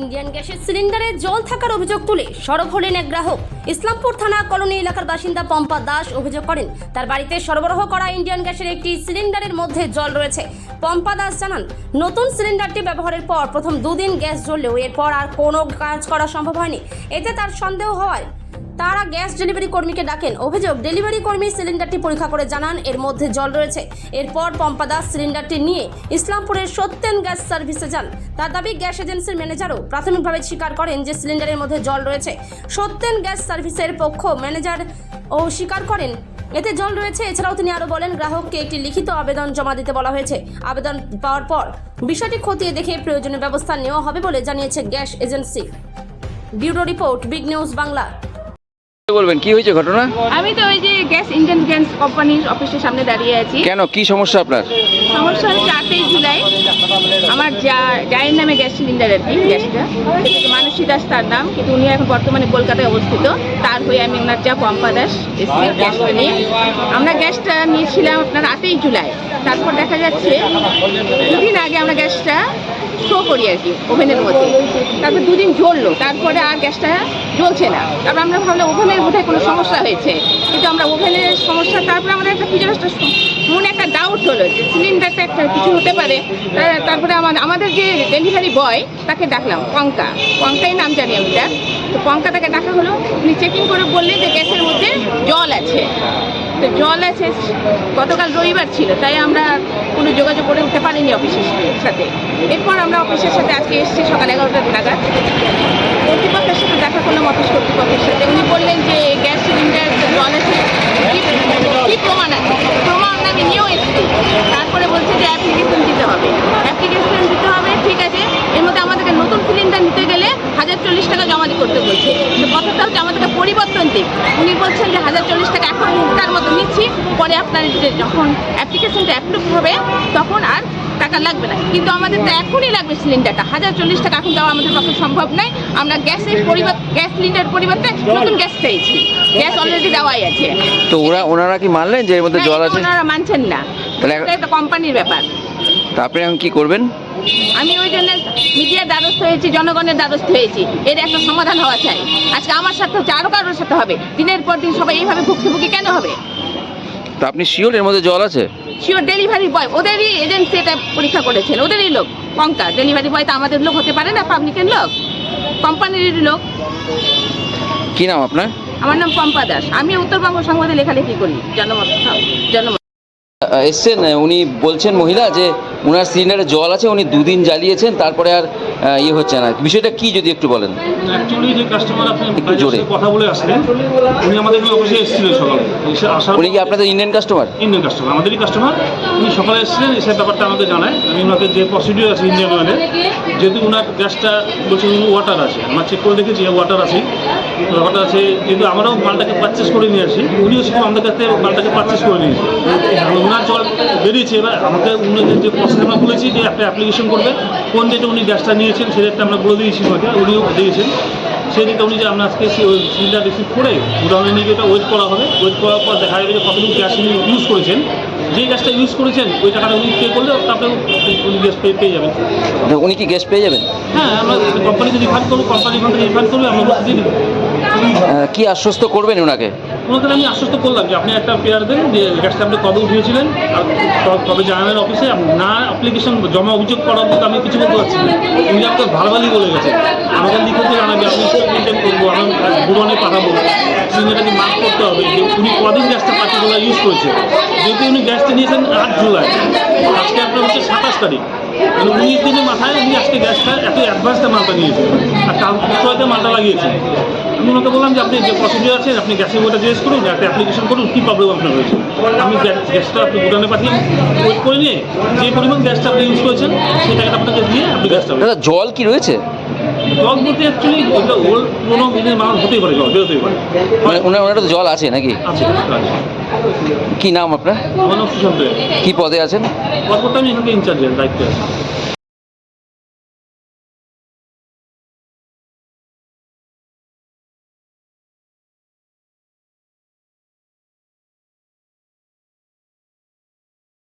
Indian গ্যাসের সিলিন্ডারে জল থাকার অভিযোগ তুলে সরব হলেন এক গ্রাহক। ইসলামপুর থানা কলোনি এলাকার বাসিন্দা পম্পা দাস অভিযোগ করেন তার বাড়িতে সরবরাহ করা ইন্ডিয়ান গ্যাসের একটি সিলিন্ডারের মধ্যে জল রয়েছে। পম্পা দাস জানান, নতুন সিলিন্ডারটি ব্যবহারের পর প্রথম দুদিন গ্যাস জ্বললেও এরপর আর কোনো কাজ করা সম্ভব হয়নি। এতে তার সন্দেহ হওয়ায় তারা গ্যাস ডেলিভারি কর্মীকে ডাকেন। অভিযোগ, ডেলিভারি কর্মী সিলিন্ডারটি পরীক্ষা করে জানান এর মধ্যে জল রয়েছে। এরপর পম্পা দাস সিলিন্ডারটি নিয়ে ইসলামপুরের সত্যেন গ্যাস সার্ভিসে যান। তার দাবি, গ্যাস এজেন্সির ম্যানেজারও প্রাথমিকভাবে স্বীকার করেন যে সিলিন্ডারের মধ্যে জল রয়েছে। সত্যেন গ্যাস সার্ভিসের পক্ষ ম্যানেজার ও স্বীকার করেন এতে জল রয়েছে। এছাড়াও তিনি আরও বলেন, গ্রাহককে একটি লিখিত আবেদন জমা দিতে বলা হয়েছে। আবেদন পাওয়ার পর বিষয়টি খতিয়ে দেখে প্রয়োজনীয় ব্যবস্থা নেওয়া হবে বলে জানিয়েছে gas agency. Bureau report, big news Bangla. বলবেন কি হয়েছে ঘটনা? আমি তো ওই যে ইন্ডিয়ান গ্যাস কোম্পানির অফিসের সামনে দাঁড়িয়ে আছি। কেন, কি সমস্যা আপনার? সমস্যা হচ্ছে 8ই জুলাই আমার জায়ের নামে গ্যাস সিলিন্ডার আর কি, গ্যাসটা মানসী দাস তার নাম, কিন্তু উনি এখন বর্তমানে কলকাতায় অবস্থিত। তার হয়ে আমি ওনার পম্পা দাস এসছি গ্যাসটা নিয়ে। আমরা গ্যাসটা নিয়েছিলাম আপনার 8ই জুলাই। তারপর দেখা যাচ্ছে দুদিন আগে আমরা গ্যাসটা শো করি আর কি ওভেনের মধ্যে। তারপর দুদিন জ্বললো, তারপরে আর গ্যাসটা জ্বলছে না। তারপর আমরা ভাবলাম ওভেনের বোধহয় কোনো সমস্যা হয়েছে, কিন্তু আমরা ওভেনের সমস্যা, তারপরে আমাদের একটা মনে একটা ডাউট হলো যে সিলিন্ডারটা একটা কিছু হতে পারে। তারপরে আমাদের যে ডেলিভারি বয় তাকে ডাকলাম, পঙ্কাই নাম জানি আমি তার। তো পঙ্কাটাকে ডাকা হলো, উনি চেকিং করে বললেন যে গ্যাসের মধ্যে জল আছে। তো জল আছে, গতকাল রবিবার ছিল, তাই আমরা কোনো যোগাযোগ করে উঠতে পারিনি অফিসের সাথে। এরপর আমরা অফিসের সাথে আজকে এসেছি সকাল 11টা নাগাদ। কর্তৃপক্ষের সাথে দেখা করলাম, অফিস কর্তৃপক্ষের সাথে। উনি বললেন যে গ্যাস সিলিন্ডার জল আছে, কি প্রমাণ আছে? প্রমাণ আমি নিয়েও এসেছি। তারপরে বলছে যে অ্যাপ্লিকেশন দিতে হবে। ঠিক আছে, এর মধ্যে আমাদেরকে নতুন সিলিন্ডার নিতে গেলে 1040 টাকা জমা করতে বলছে। তো কথাটা হচ্ছে আমাদেরকে পরিবর্তন দিক। উনি বলছেন যে 1040 টাকা এখন তার মতো নিচ্ছি, পরে আপনার যখন অ্যাপ্লিকেশনটা অ্যাপ্রুভ হবে তখন আর টাকা লাগবে না। কিন্তু আমাদের তো এখনই লাগবে সিলিন্ডারটা। 1040 টাকা এখন দেওয়া আমাদের পক্ষে সম্ভব নয়। আমরা গ্যাস সিলিন্ডার পরিবর্তে নতুন গ্যাস পেয়েছি। গ্যাস অলরেডি দেওয়াই আছে। তো ওনারা কি মানলেন যে এর মধ্যে জল আছে? ওনারা মানছেন না, এটা কোম্পানির ব্যাপার। তা আপনি এখন কি করবেন? আমি ওই জন্য মিডিয়ার দ্বারস্থ হয়েছি, জনগণের দ্বারস্থ হয়েছি। এর একটা সমাধান হওয়া চাই। আজকে আমার সাথে হচ্ছে, আরও কারোর সাথে হবে। দিনের পর দিন সবাই এইভাবে ভুক্তভোগী কেন হবে? তা আপনি শিওর এর মধ্যে জল আছে? শিওর, ডেলিভারি বয় ওদেরই এজেন্সি এটা পরীক্ষা করেছেন, ওদেরই লোক। পঙ্কা ডেলিভারি বয় তো আমাদের লোক হতে পারে না, পাবলিকের লোক, কোম্পানির লোক। কি নাম আপনার? আমার নাম পম্পা দাস। আমি উত্তরবঙ্গ সংবাদে লেখালেখি করি, জনমত। এসছেন, উনি বলছেন মহিলা যে ওনার সিলিন্ডারে জল আছে, উনি দুদিন জ্বালিয়েছেন, তারপরে আর ইয়ে হচ্ছে না। বিষয়টা কি যদি একটু বলেন? অ্যাকচুয়ালি যে কাস্টমার আপনি একটু জোরে কথা বলে আসলেন, উনি আমাদের অফিসে এসেছিলেন সকালে। উনি কি আপনাদের ইন্ডিয়ান কাস্টমার? ইন্ডিয়ান কাস্টমার, আমাদেরই কাস্টমার। উনি সকালে এসেছিলেন, এসে ব্যাপারটা আমাদের জানায়। আমি ওনাকে যে প্রসিডিউর আছে ইন্ডিয়ান অয়েলের, যেহেতু ওনার গ্যাসটা বলছে ওয়াটার আছে, আমরা চেক করে দেখেছি ওয়াটার আছে। যেহেতু আমরাও মালটাকে পারচেস করে নিয়ে আসি, উনিও সেটা আমাদের কাছ থেকে মালটাকে পারচেস করে নিয়েছি। ওনার জল বেরিয়েছে। এবার আমাকে উনি যে প্রসেস আমরা বলেছি যে একটা অ্যাপ্লিকেশন করবে, কোন ডেটে উনি গ্যাসটা নিয়েছেন সেই ডেটটা আমরা বলে দিয়েছি ওনাকে, উনিও দিয়েছেন। সেই ডেটটা উনি যে আমরা আজকে সিলিন্ডার রিসিভ করে গোডাউনে নিয়ে গিয়ে ওটা ওয়েট করা হবে। ওয়েট করার পর দেখা যাবে যে কতটুকু গ্যাস উনি ইউজ করেছেন। যে গ্যাসটা ইউজ করেছেন ওই টাকাটা উনি পে করলে তারপরে উনি গ্যাস পেয়ে যাবেন। উনি কি গ্যাস পেয়ে যাবেন? হ্যাঁ, আমরা কোম্পানিকে রিফান্ড করবো, কোম্পানি রিফান্ড করবে, আমরা দিয়ে দেবো। কি আশ্বস্ত করবেন ওনাকে? ওনাকে আমি আশ্বস্ত করলাম যে আপনি একটা পেয়ার দেন, যে গ্যাসটা আপনি কবে উঠিয়েছিলেন আর কবে জানাবেন অফিসে। না অ্যাপ্লিকেশন জমা অভিযোগ করার মতো আমি কিছু বলতে পারছি না। উনি আপনার ভালোভাবেই বলে গেছে, আমাকে লিখিত জানাবে, আমি মেনটেন করবো, আমি গুডাউনে পাঠাবো। সিলিন্ডারটাকে মার্ক করতে হবে যে উনি কদিন গ্যাসটা পার্টিকুলার ইউজ করেছে। যেহেতু উনি গ্যাসটা নিয়েছেন 8 জুলাই, আজকে আপনার হচ্ছে 27 তারিখ, মানে 19 দিনের মাথায় উনি আজকে গ্যাসটা এত অ্যাডভান্সটা মালটা নিয়েছেন আর কালকে মালটা লাগিয়েছেন। আমি ওনাকে বললাম যে আপনি যে প্রসিডিউর আছে আপনি গ্যাসের বইটা জিজ্ঞেস করুন, একটা অ্যাপ্লিকেশন করুন, কী প্রবলেম আপনার হয়েছে। আমি গ্যাসটা আপনি গুডাউনে পাঠিয়ে ওয়েট করে নিয়ে যে পরিমাণ গ্যাসটা আপনি ইউজ করেছেন সেই টাকাটা আপনাকে দিয়ে আপনি গ্যাসটা। দাদা, জল কি রয়েছে? জল বলতে অ্যাকচুয়ালি ওইটা ওল্ড পুরোনো দিনের মাল হতেই পারে, জল বেরোতেই পারে। মানে ওনার তো জল আছে নাকি? আছে। কি নাম আপনার? আমার নাম সুশান্ত। কি পদে আছেন? পদটা আমি এখানে ইনচার্জের দায়িত্বে আছি।